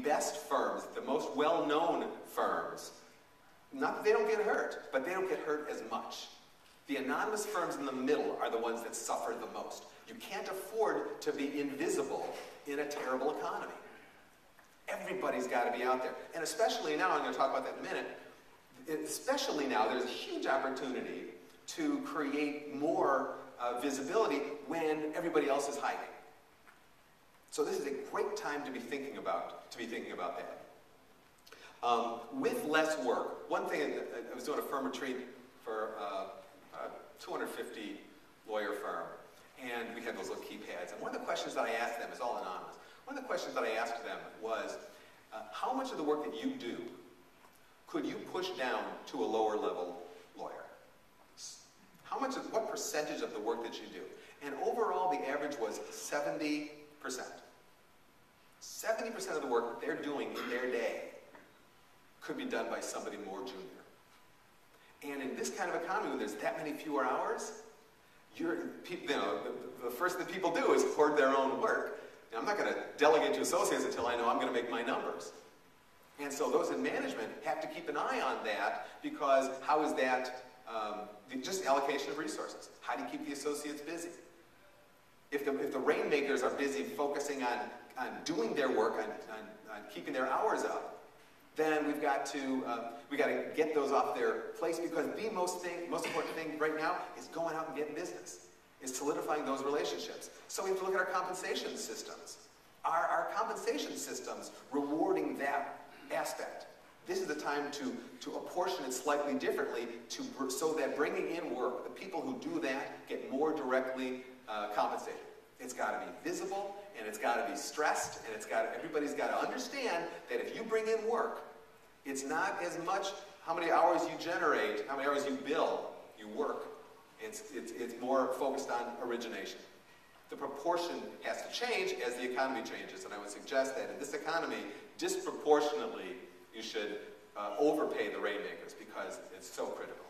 best firms, the most well-known firms, not that they don't get hurt, but they don't get hurt as much. The anonymous firms in the middle are the ones that suffer the most. You can't afford to be invisible in a terrible economy. Everybody's got to be out there. And especially now, I'm going to talk about that in a minute, especially now, there's a huge opportunity to create more visibility when everybody else is hiding. So this is a great time to be thinking about that. With less work, one thing, I was doing a firm retreat for a 250 lawyer firm, and we had those little keypads. And one of the questions that I asked them is all anonymous. One of the questions that I asked them was, how much of the work that you do could you push down to a lower level lawyer? What percentage of the work that you do? And overall, the average was 70%. 70% of the work that they're doing in their day could be done by somebody more junior. And in this kind of economy, when there's that many fewer hours, the first thing people do is hoard their own work. Now, I'm not going to delegate to associates until I know I'm going to make my numbers. And so those in management have to keep an eye on that, because how is that just allocation of resources? How do you keep the associates busy? If the rainmakers are busy focusing on doing their work, on keeping their hours up, then we've got to get those off their place, because the most important thing right now is going out and getting business, is solidifying those relationships. So we have to look at our compensation systems. Our compensation systems rewarding that aspect? This is the time to apportion it slightly differently so that bringing in work, the people who do that get more directly compensated. It's got to be visible, and it's got to be stressed, and everybody's got to understand that if you bring in work, it's not as much how many hours you generate, how many hours you bill, you work. It's more focused on origination. The proportion has to change as the economy changes, and I would suggest that in this economy, disproportionately, you should overpay the rainmakers, because it's so critical.